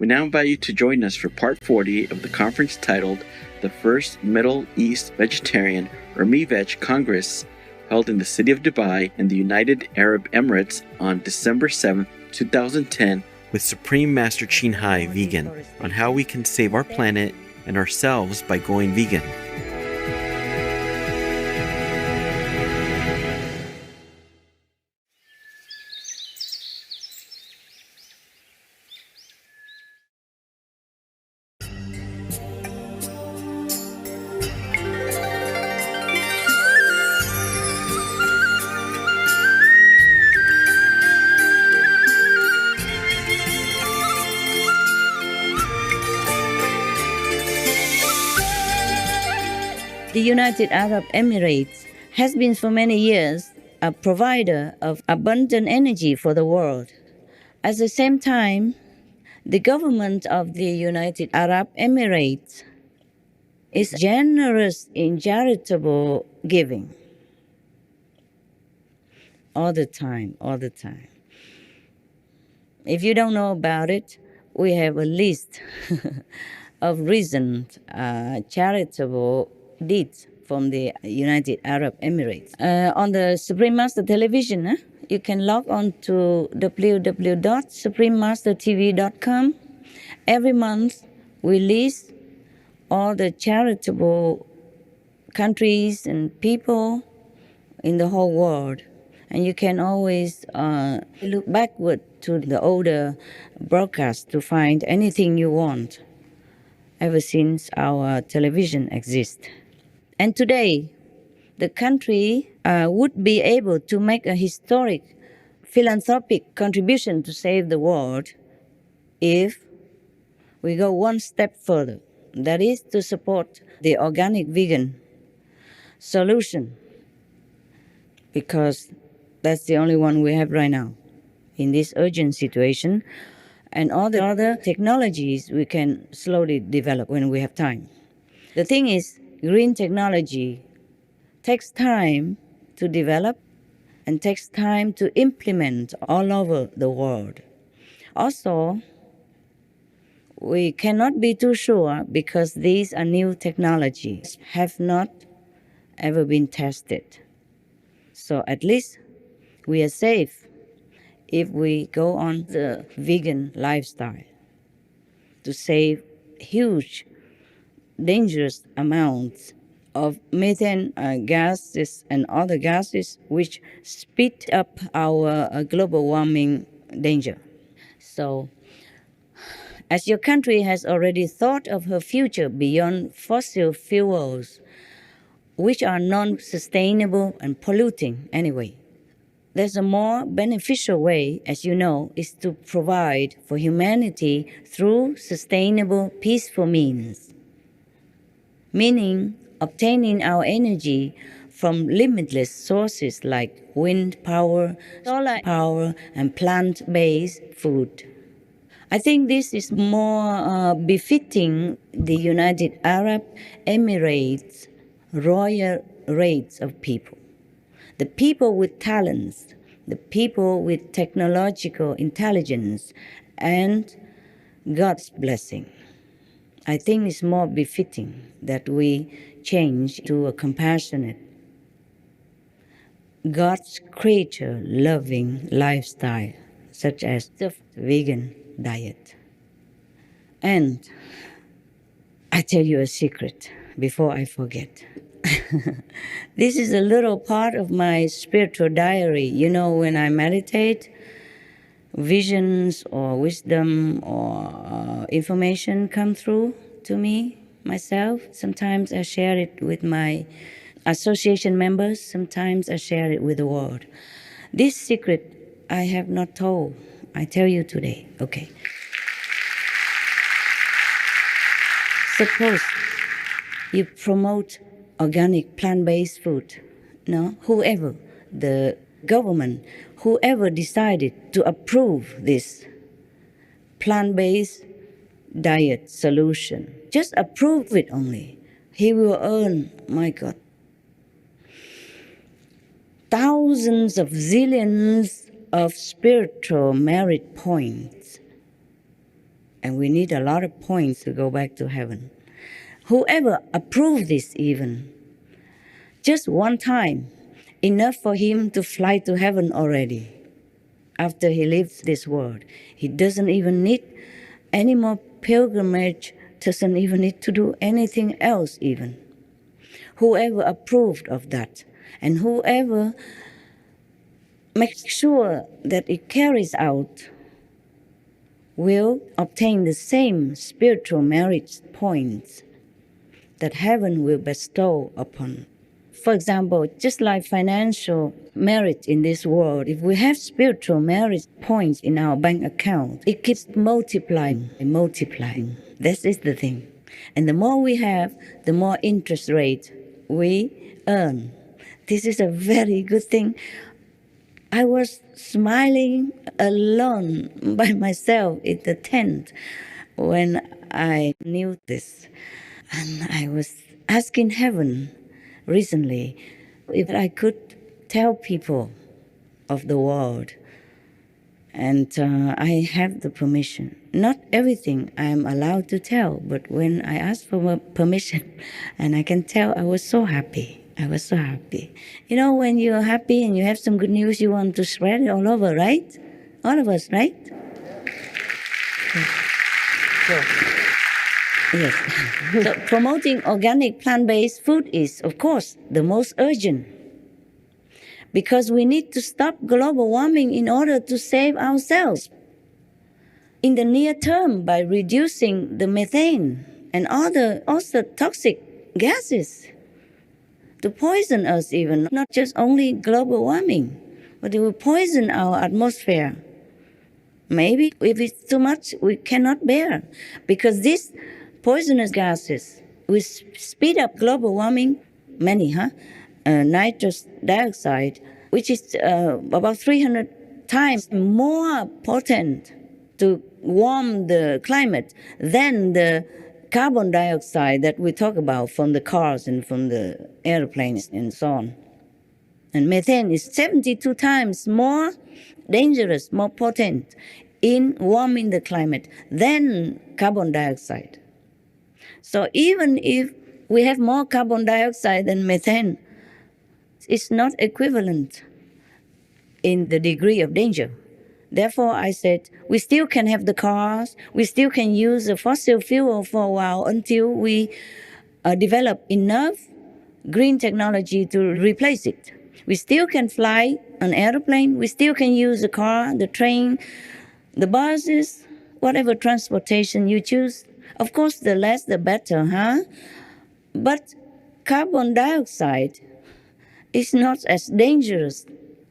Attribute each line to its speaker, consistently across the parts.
Speaker 1: We now invite you to join us for Part 40 of the conference titled The First Middle East Vegetarian or MEVEG Congress, held in the city of Dubai in the United Arab Emirates on December 7, 2010, with Supreme Master Chin Hai Vegan, on how we can save our planet and ourselves by going vegan.
Speaker 2: The United Arab Emirates has been for many years a provider of abundant energy for the world. At the same time, the government of the United Arab Emirates is generous in charitable giving. All the time. If you don't know about it, we have a list of recent charitable deeds from the United Arab Emirates. On the Supreme Master Television, you can log on to www.suprememastertv.com. Every month, we list all the charitable countries and people in the whole world. And you can always look backward to the older broadcasts to find anything you want ever since our television exists. And today, the country would be able to make a historic philanthropic contribution to save the world if we go one step further. That is to support the organic vegan solution, because that's the only one we have right now in this urgent situation. And all the other technologies we can slowly develop when we have time. The thing is, green technology takes time to develop and takes time to implement all over the world. Also, we cannot be too sure because these are new technologies, have not ever been tested. So at least we are safe if we go on the vegan lifestyle to save huge, dangerous amounts of methane gases and other gases which speed up our global warming danger. So, as your country has already thought of her future beyond fossil fuels, which are non-sustainable and polluting anyway, there's a more beneficial way, as you know, is to provide for humanity through sustainable, peaceful means. Meaning, obtaining our energy from limitless sources like wind power, solar power, and plant-based food. I think this is more befitting the United Arab Emirates' royal race of people. The people with talents, the people with technological intelligence, and God's blessing. I think it's more befitting that we change to a compassionate, God's creature-loving lifestyle, such as the vegan diet. And I tell you a secret before I forget. This is a little part of my spiritual diary. You know, when I meditate, visions or wisdom or information come through to me, myself. Sometimes I share it with my association members. Sometimes I share it with the world. This secret I have not told. I tell you today. Okay. Suppose you promote organic plant-based food. No, whoever, the government, whoever decided to approve this plant-based diet solution, just approve it only. He will earn, my God, thousands of zillions of spiritual merit points and we need a lot of points to go back to heaven. Whoever approved this even, just one time, enough for him to fly to heaven already. After he leaves this world, he doesn't even need any more pilgrimage, doesn't even need to do anything else even. Whoever approved of that, and whoever makes sure that it carries out, will obtain the same spiritual merit points that heaven will bestow upon. For example, just like financial merit in this world, if we have spiritual merit points in our bank account, it keeps multiplying and multiplying. That is the thing. And the more we have, the more interest rate we earn. This is a very good thing. I was smiling alone by myself in the tent when I knew this. And I was asking heaven recently if I could tell people of the world. And I have the permission. Not everything I'm allowed to tell, but when I asked for permission and I can tell, I was so happy. I was so happy. You know, when you're happy and you have some good news, you want to spread it all over, right? All of us, right? Yes. So promoting organic plant-based food is, of course, the most urgent. Because we need to stop global warming in order to save ourselves. In the near term, by reducing the methane and other also toxic gases to poison us even, not just only global warming, but it will poison our atmosphere. Maybe if it's too much, we cannot bear, because these poisonous gases will speed up global warming, nitrous dioxide, which is about 300 times more potent to warm the climate than the carbon dioxide that we talk about from the cars and from the airplanes and so on. And methane is 72 times more dangerous, more potent in warming the climate than carbon dioxide. So even if we have more carbon dioxide than methane, it's not equivalent in the degree of danger. Therefore, I said, we still can have the cars, we still can use the fossil fuel for a while until we develop enough green technology to replace it. We still can fly an airplane, we still can use the car, the train, the buses, whatever transportation you choose. Of course, the less the better, huh? But carbon dioxide is not as dangerous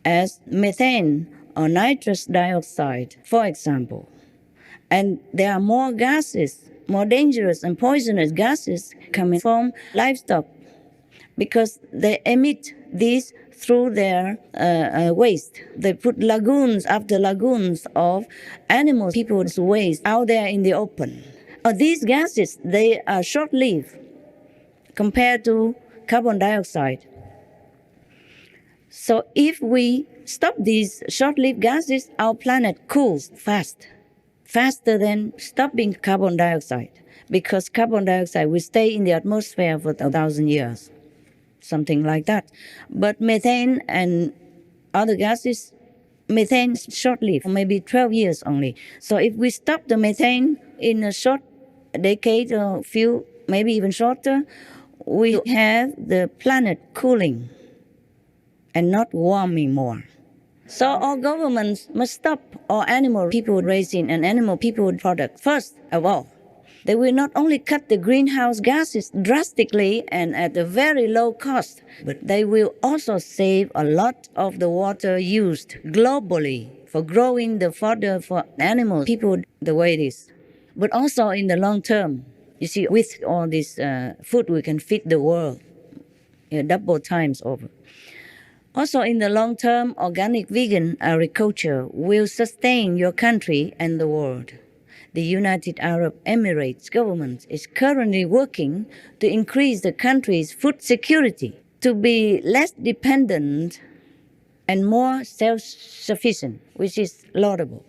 Speaker 2: as methane or nitrous dioxide, for example. And there are more gases, more dangerous and poisonous gases coming from livestock because they emit these through their waste. They put lagoons after lagoons of animal people's waste out there in the open. These gases, they are short-lived compared to carbon dioxide. So if we stop these short-lived gases, our planet cools faster than stopping carbon dioxide, because carbon dioxide will stay in the atmosphere for 1,000 years, something like that. But methane and other gases, methane is short-lived, maybe 12 years only. So if we stop the methane in a short decade or few, maybe even shorter, we have the planet cooling and not warming more. So all governments must stop all animal people raising and animal people product first of all. They will not only cut the greenhouse gases drastically and at a very low cost, but they will also save a lot of the water used globally for growing the fodder for animal people the way it is. But also in the long term, you see, with all this food, we can feed the world double times over. Also, in the long term, organic vegan agriculture will sustain your country and the world. The United Arab Emirates government is currently working to increase the country's food security to be less dependent and more self-sufficient, which is laudable.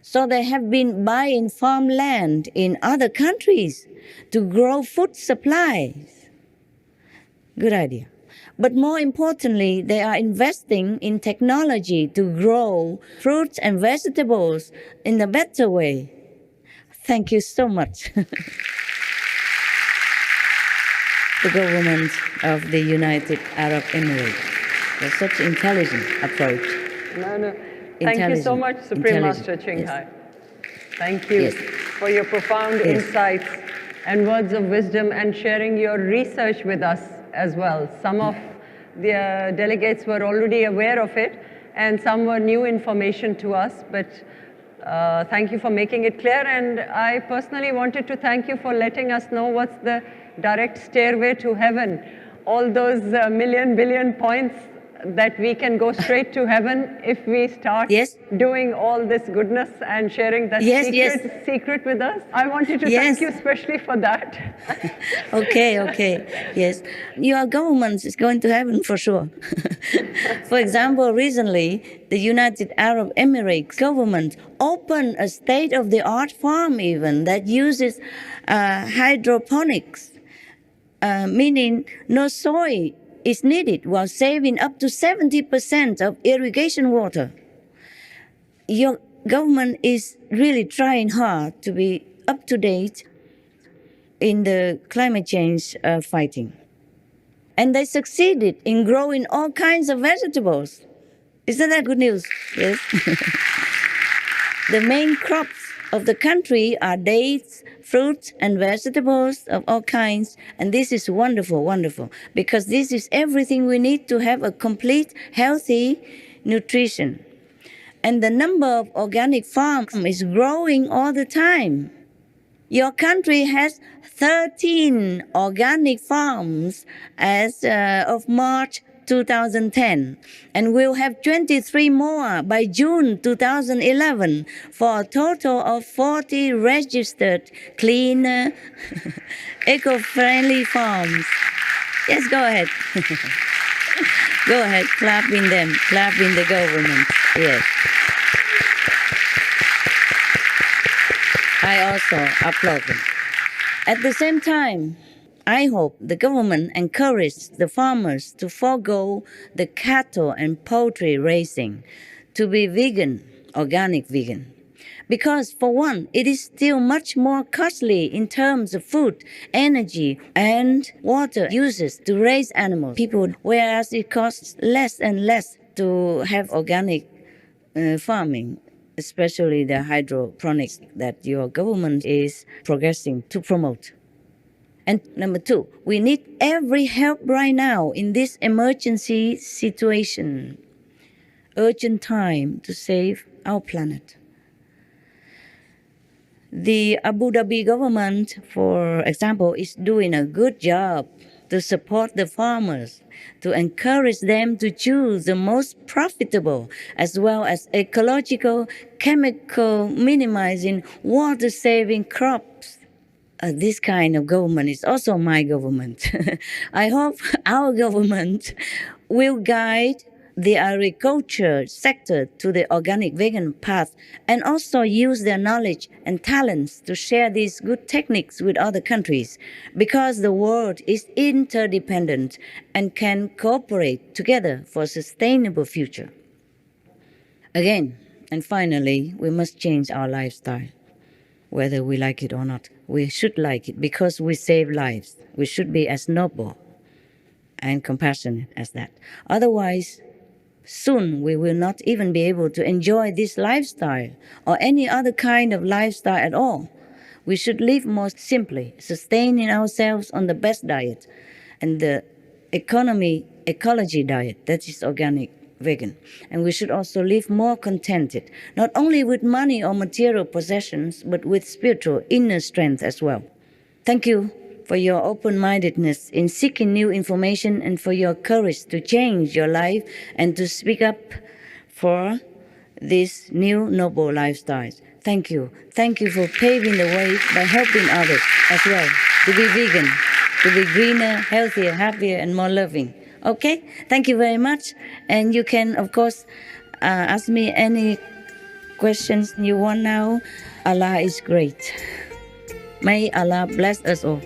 Speaker 2: So they have been buying farmland in other countries to grow food supplies. Good idea. But more importantly, they are investing in technology to grow fruits and vegetables in a better way. Thank you so much. The government of the United Arab Emirates for such intelligent approach.
Speaker 3: No. Thank you so much, Supreme Master Ching Hai.
Speaker 2: Yes.
Speaker 3: Thank you for your profound insights and words of wisdom and sharing your research with us as well. Some of the delegates were already aware of it and some were new information to us, but thank you for making it clear. And I personally wanted to thank you for letting us know what's the direct stairway to heaven. All those million, billion points that we can go straight to heaven if we start doing all this goodness and sharing that secret with us. I wanted to thank you especially for that.
Speaker 2: Okay, yes. Your government is going to heaven for sure. For example, recently, the United Arab Emirates government opened a state-of-the-art farm even that uses hydroponics, meaning no soil is needed while saving up to 70% of irrigation water. Your government is really trying hard to be up to date in the climate change fighting. And they succeeded in growing all kinds of vegetables. Isn't that good news? Yes. The main crops of the country are dates, fruits, and vegetables of all kinds. And this is wonderful, wonderful, because this is everything we need to have a complete, healthy nutrition. And the number of organic farms is growing all the time. Your country has 13 organic farms as of March 2010, and we'll have 23 more by June 2011 for a total of 40 registered clean, eco-friendly farms. Yes, go ahead. Go ahead, clap in them, clap in the government. Yes. I also applaud them. At the same time, I hope the government encourages the farmers to forego the cattle and poultry raising to be vegan, organic vegan. Because for one, it is still much more costly in terms of food, energy, and water uses to raise animals, whereas it costs less and less to have organic farming, especially the hydroponics that your government is progressing to promote. And number two, we need every help right now in this emergency situation. Urgent time to save our planet. The Abu Dhabi government, for example, is doing a good job to support the farmers, to encourage them to choose the most profitable as well as ecological, chemical minimizing, water-saving crops. This kind of government is also my government. I hope our government will guide the agriculture sector to the organic vegan path and also use their knowledge and talents to share these good techniques with other countries, because the world is interdependent and can cooperate together for a sustainable future. Again, and finally, we must change our lifestyle, whether we like it or not. We should like it because we save lives. We should be as noble and compassionate as that. Otherwise, soon we will not even be able to enjoy this lifestyle or any other kind of lifestyle at all. We should live more simply, sustaining ourselves on the best diet and the ecology diet, that is organic vegan. And we should also live more contented, not only with money or material possessions, but with spiritual inner strength as well. Thank you for your open-mindedness in seeking new information and for your courage to change your life and to speak up for these new noble lifestyles. Thank you. Thank you for paving the way by helping others as well to be vegan, to be greener, healthier, happier, and more loving. Okay? Thank you very much. And you can, of course, ask me any questions you want now. Allah is great. May Allah bless us all.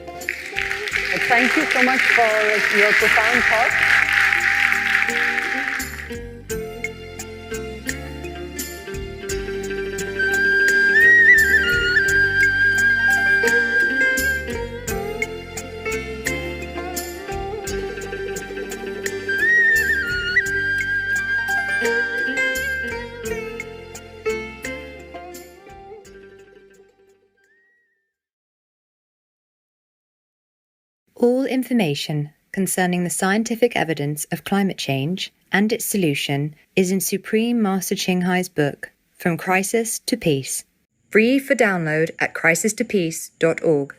Speaker 3: Thank you so much for your profound thoughts.
Speaker 4: All information concerning the scientific evidence of climate change and its solution is in Supreme Master Ching Hai's book, From Crisis to Peace, free for download at crisistopeace.org.